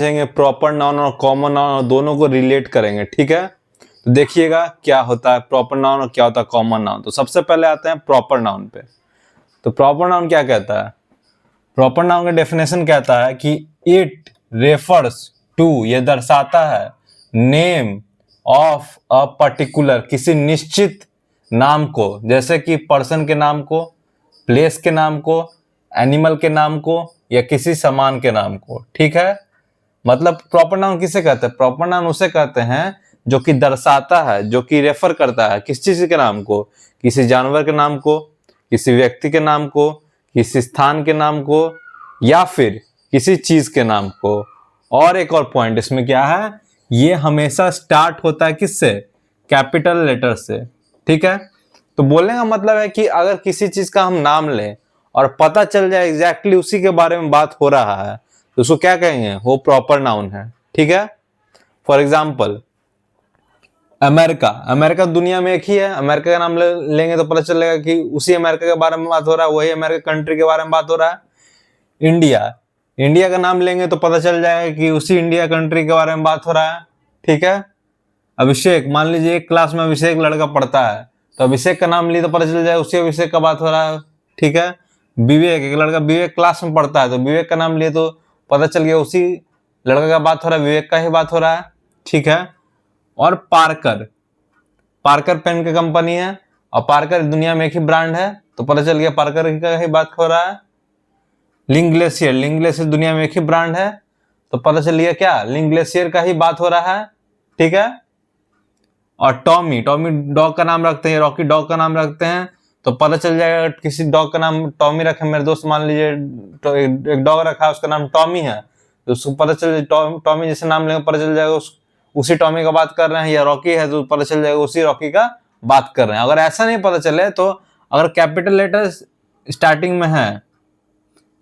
Proper noun और common noun दोनों को रिलेट करेंगे, ठीक है। तो देखिएगा क्या होता है प्रॉपर नाउन और क्या होता है कॉमन नाउन। तो सबसे पहले आते हैं प्रॉपर नाउन पे। तो प्रॉपर नाउन क्या कहता है? प्रॉपर नाउन का डेफिनेशन कहता है कि इट रेफर्स टू, ये दर्शाता है, नेम ऑफ अ पर्टिकुलर, किसी निश्चित नाम को, जैसे कि पर्सन के नाम को, प्लेस के नाम को, एनिमल के नाम को, या किसी सामान के नाम को, ठीक है। मतलब प्रॉपर नाउन किसे कहते हैं? प्रॉपर नाउन उसे कहते हैं जो कि दर्शाता है, जो कि रेफर करता है किस चीज के नाम को, किसी जानवर के नाम को, किसी व्यक्ति के नाम को, किसी स्थान के नाम को, या फिर किसी चीज के नाम को। और एक और पॉइंट इसमें क्या है, ये हमेशा स्टार्ट होता है किससे? कैपिटल लेटर से, ठीक है। तो बोलने का मतलब है कि अगर किसी चीज का हम नाम लें और पता चल जाए एग्जैक्टली उसी के बारे में बात हो रहा है तो उसको क्या कहेंगे? वो प्रॉपर नाउन है, ठीक है। फॉर एग्जाम्पल अमेरिका, अमेरिका दुनिया में एक ही है, अमेरिका का नाम लेंगे तो पता चलेगा कि उसी अमेरिका के बारे में बात हो रहा है, वही अमेरिका कंट्री के बारे में बात हो रहा है। इंडिया, इंडिया का नाम लेंगे तो पता चल जाएगा कि उसी इंडिया कंट्री के बारे में बात हो रहा है, ठीक है। अभिषेक, मान लीजिए एक क्लास में अभिषेक लड़का पढ़ता है तो अभिषेक का नाम लिए तो पता चल जाएगा उसी अभिषेक का बात हो रहा है, ठीक है। विवेक, एक लड़का विवेक क्लास में पढ़ता है तो विवेक का नाम लिए तो पता चल गया उसी लड़का का बात हो रहा है, विवेक का ही बात हो रहा है, ठीक है। और पार्कर, पार्कर पेन की कंपनी है और पार्कर दुनिया में एक ही ब्रांड है तो पता चल गया पार्कर का ही बात हो रहा है। लिंग्लेशियर, लिंग्लेशियर दुनिया में एक ही ब्रांड है तो पता चल गया क्या? लिंग्लेशियर का ही बात हो रहा है, ठीक है। और टॉमी, टॉमी डॉग का नाम रखते हैं, रॉकी डॉग का नाम रखते हैं तो पता चल जाएगा किसी डॉग का नाम टॉमी रखे, मेरे दोस्त मान लीजिए तो एक डॉग रखा है उसका नाम टॉमी है तो उसको पता चल टॉमी जैसे नाम लेंगे पता चल जाएगा उसी टॉमी का बात कर रहे हैं, या रॉकी है तो पता चल जाएगा उसी रॉकी का बात कर रहे हैं। अगर ऐसा नहीं पता चले तो अगर कैपिटल लेटर स्टार्टिंग में है,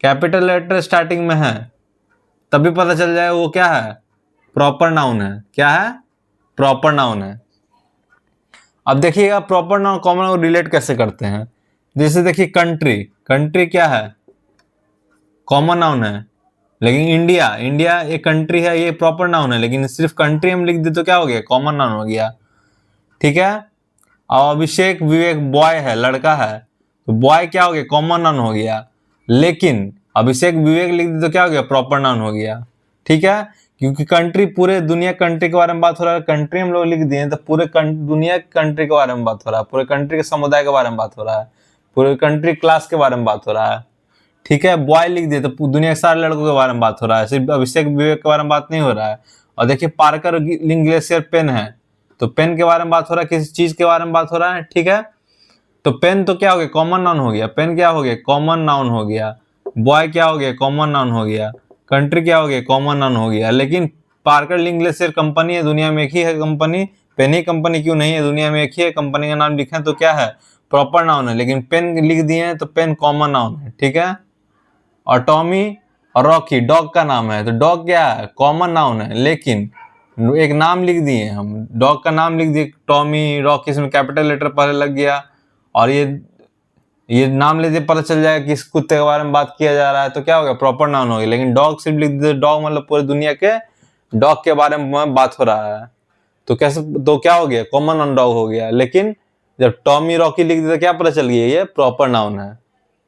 कैपिटल लेटर स्टार्टिंग में है तभी पता चल जाएगा वो क्या है? प्रॉपर नाउन है। क्या है? प्रॉपर नाउन है। अब देखिएगा proper noun common noun relate कैसे करते हैं। जैसे देखिए कंट्री, कंट्री क्या है? कॉमन नाउन है। लेकिन इंडिया, इंडिया एक कंट्री है, ये प्रॉपर नाउन है, लेकिन सिर्फ कंट्री हम लिख दे तो क्या हो गया? कॉमन नाउन हो गया, ठीक है। और अभिषेक विवेक बॉय है, लड़का है तो बॉय क्या हो गया? कॉमन नाउन हो गया। लेकिन अभिषेक विवेक लिख दे तो क्या हो गया? प्रॉपर नाउन हो गया, ठीक है। क्योंकि कंट्री पूरे दुनिया कंट्री के बारे में बात हो रहा है, कंट्री हम लोग लिख दिए तो पूरे दुनिया कंट्री के बारे में बात हो रहा है, पूरे कंट्री के समुदाय के बारे में बात हो रहा है, पूरे कंट्री क्लास के बारे में बात हो रहा है, ठीक है। बॉय लिख दिए तो दुनिया के सारे लड़कों के बारे में बात हो रहा है, सिर्फ अभिषेक विवेक के बारे में बात नहीं हो रहा है। और देखिए पार्कर लिंग्लेशियर पेन है तो पेन के बारे में बात हो रहा है, किसी चीज के बारे में बात हो रहा है, ठीक है। तो पेन तो क्या हो गया? कॉमन नाउन हो गया। पेन क्या हो गया? कॉमन नाउन हो गया। बॉय क्या हो गया? कॉमन नाउन हो गया। कंट्री क्या हो गया? कॉमन नाउन हो गया। लेकिन पार्कर लिंग्लेशियर कंपनी है, दुनिया में एक ही है कंपनी, पेन ही कंपनी क्यों नहीं है, दुनिया में एक ही है, कंपनी का नाम लिखे तो क्या है? प्रॉपर नाउन है। लेकिन पेन लिख दिए हैं तो पेन कॉमन नाउन है, ठीक है। और टॉमी और रॉकी डॉग का नाम है तो डॉग क्या है? कॉमन नाउन है। लेकिन एक नाम लिख दिए हम, डॉग का नाम लिख दिए टॉमी रॉकी, इसमें कैपिटल लेटर पहले लग गया और ये नाम लेते पता चल जाएगा कि इस कुत्ते के बारे में बात किया जा रहा है तो क्या हो गया? प्रॉपर नाउन हो गया। लेकिन डॉग सिर्फ लिख दिए, डॉग मतलब पूरी दुनिया के डॉग के बारे में बात हो रहा है तो कैसे, तो क्या हो गया? कॉमन नाउन डॉग हो गया। लेकिन जब टॉमी रॉकी लिख दिया तो क्या पता चल गया? ये प्रॉपर नाउन है।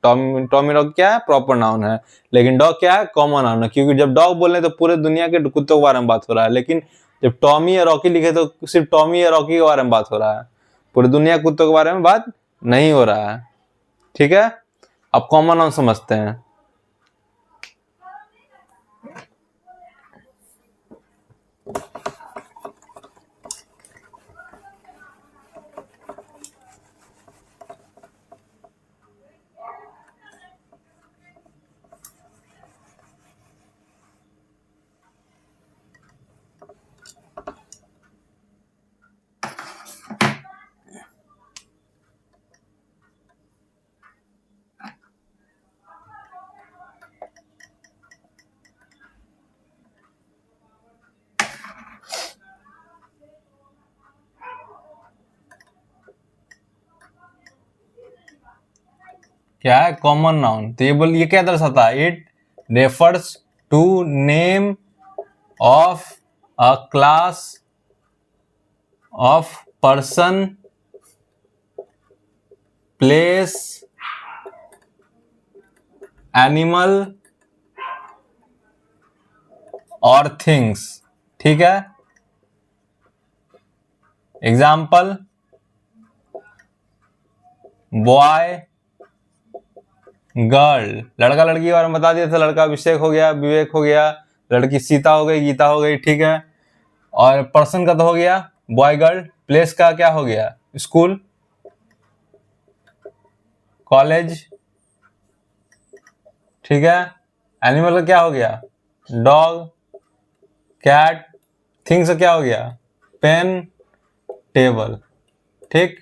टॉमी टॉमी डॉग क्या है? प्रॉपर नाउन है। लेकिन डॉग क्या है? कॉमन नाउन है, क्योंकि जब डॉग बोल रहे तो पूरे दुनिया के कुत्तों के बारे में बात हो रहा है। लेकिन जब टॉमी या रॉकी लिखे तो सिर्फ टॉमी या रॉकी के बारे में बात हो रहा है, पूरी दुनिया के कुत्तों के बारे में बात नहीं हो रहा है, ठीक है। अब कॉमन नाउन समझते हैं। क्या है? Common noun. तो ये क्या दर्शाता है? It refers to name of a class of person, place, animal और थिंग्स। ठीक है, एग्जाम्पल बॉय, गर्ल, लड़का लड़की के बारे में बता दिया था, लड़का अभिषेक हो गया, विवेक हो गया, लड़की सीता हो गई, गीता हो गई। ठीक है, और पर्सन का तो हो गया बॉय गर्ल, प्लेस का क्या हो गया स्कूल, कॉलेज। ठीक है, एनिमल का क्या हो गया डॉग, कैट, थिंग्स का क्या हो गया पेन, टेबल। ठीक,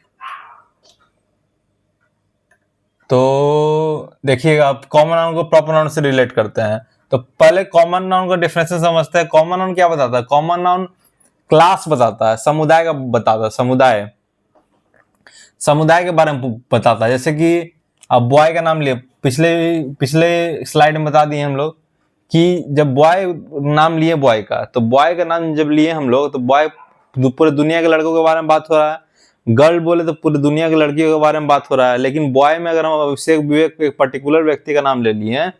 तो देखिएगा आप कॉमन नाउन को प्रॉपर नाउन से रिलेट करते हैं। तो पहले कॉमन नाउन का डिफरेंस समझते हैं। कॉमन नाउन क्या बताता है? कॉमन नाउन क्लास बताता है, समुदाय का बताता है, समुदाय के बारे में बताता है। जैसे कि अब बॉय का नाम लिए, पिछले पिछले स्लाइड में बता दिए हम लोग कि जब बॉय नाम लिए बॉय का, तो बॉय का नाम जब लिए हम लोग तो बॉय पूरे दुनिया के लड़कों के बारे में बात हो रहा है, गर्ल बोले तो पूरी दुनिया के लड़कियों के बारे में बात हो रहा है। लेकिन बॉय में अगर हम अभिषेक विवेक एक पर्टिकुलर व्यक्ति का नाम ले लिए हैं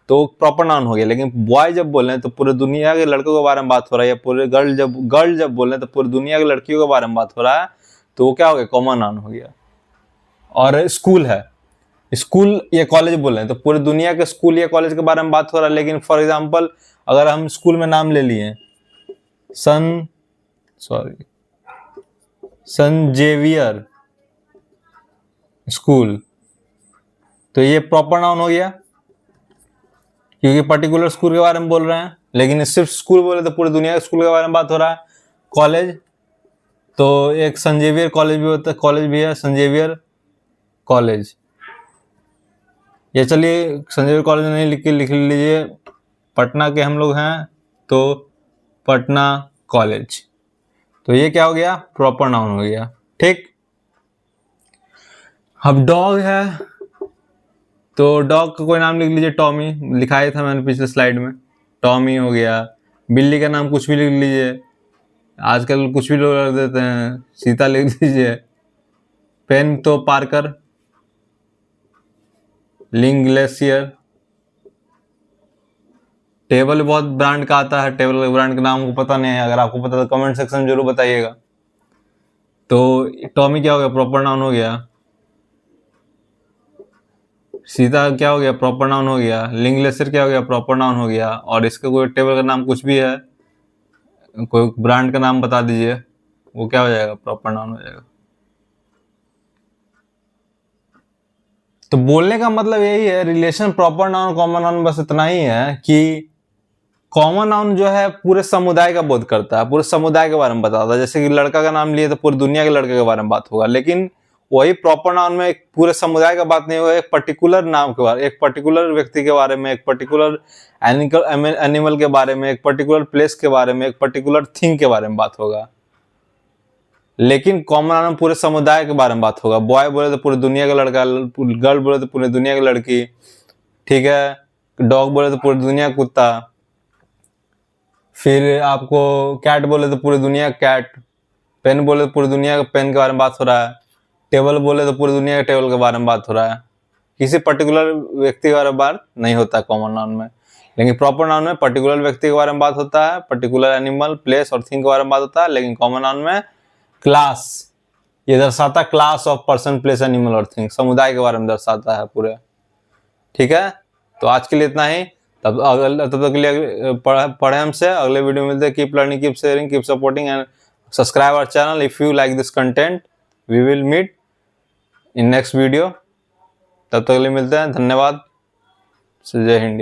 तो प्रॉपर नाउन हो गया। लेकिन बॉय जब बोले तो पूरे दुनिया के लड़कों के बारे में बात हो रहा है, या पूरे गर्ल जब बोले तो पूरी दुनिया के लड़कियों के बारे में बात हो रहा है, तो वो क्या हो गया कॉमन नाउन हो गया। और स्कूल है, स्कूल या कॉलेज बोल रहे हैं तो पूरी दुनिया के स्कूल या कॉलेज के बारे में बात हो रहा है। लेकिन फॉर एग्जांपल अगर हम स्कूल में नाम ले लिए सन जेवियर स्कूल, तो ये प्रॉपर नाउन हो गया क्योंकि पर्टिकुलर स्कूल के बारे में बोल रहे हैं। लेकिन सिर्फ स्कूल बोले तो पूरी दुनिया के स्कूल के बारे में बात हो रहा है। कॉलेज तो एक सन जेवियर कॉलेज भी होता है, कॉलेज भी है सन जेवियर कॉलेज। ये चलिए संजय कॉलेज नहीं लिख लीजिए, पटना के हम लोग हैं तो पटना कॉलेज। तो ये क्या हो गया प्रॉपर नाउन हो गया। ठीक, अब डॉग है तो डॉग का कोई नाम लिख लीजिए, टॉमी लिखाया था मैंने पिछले स्लाइड में, टॉमी हो गया। बिल्ली का नाम कुछ भी लिख लीजिए, आजकल कुछ भी लोग रख देते हैं, सीता लिख लीजिए। पेन तो पार्कर, लिंक ग्लेशियर। टेबल बहुत ब्रांड का आता है, टेबल के ब्रांड का नाम को पता नहीं है, अगर आपको पता तो कमेंट सेक्शन में जरूर बताइएगा। तो टॉमी क्या हो गया प्रॉपर नाउन हो गया, सीता क्या हो गया प्रॉपर नाउन हो गया, लिंक ग्लेशियर क्या हो गया प्रॉपर नाउन हो गया। और इसका कोई टेबल का नाम कुछ भी है, कोई ब्रांड का नाम बता दीजिए, वो क्या हो जाएगा प्रॉपर नाउन हो जाएगा। तो बोलने का मतलब यही है, relation proper noun common noun बस इतना ही है कि कॉमन नाउन जो है पूरे समुदाय का बोध करता है, पूरे समुदाय के बारे में बताता है। जैसे कि लड़का का नाम लिए तो पूरी दुनिया के लड़के के बारे में बात होगा, लेकिन वही प्रॉपर नाउन में एक पूरे समुदाय का बात नहीं होगा, एक पर्टिकुलर नाम के बारे, एक पर्टिकुलर व्यक्ति के बारे में, एक पर्टिकुलर एनिमल के बारे में, एक पर्टिकुलर प्लेस के बारे में, एक पर्टिकुलर थिंग के बारे में बात होगा। लेकिन कॉमन नाउन में पूरे समुदाय के बारे में बात होगा। बॉय बोले तो पूरी दुनिया का लड़का, गर्ल बोले तो पूरी दुनिया की लड़की। ठीक है, डॉग बोले तो पूरी दुनिया का कुत्ता, फिर आपको कैट बोले तो पूरी दुनिया कैट, पेन बोले तो पूरी दुनिया के पेन के बारे में बात हो रहा है, टेबल बोले तो पूरी दुनिया के टेबल के बारे में बात हो रहा है। किसी पर्टिकुलर व्यक्ति के बारे में बात नहीं होता है कॉमन नाउन में। लेकिन प्रॉपर नाउन में पर्टिकुलर व्यक्ति के बारे में बात होता है, पर्टिकुलर एनिमल, प्लेस और थिंग के बारे में बात होता है। लेकिन कॉमन नाउन में क्लास, ये दर्शाता है class of person, place, animal और थिंग, समुदाय के बारे में दर्शाता है पूरे। ठीक है, तो आज के लिए इतना ही। तब तक के लिए पढ़े हमसे, अगले वीडियो में मिलते हैं। Keep learning, keep sharing, keep supporting and subscribe our channel if you like this content. We will meet in next video. तब तक के लिए मिलते हैं, धन्यवाद, जय हिंद।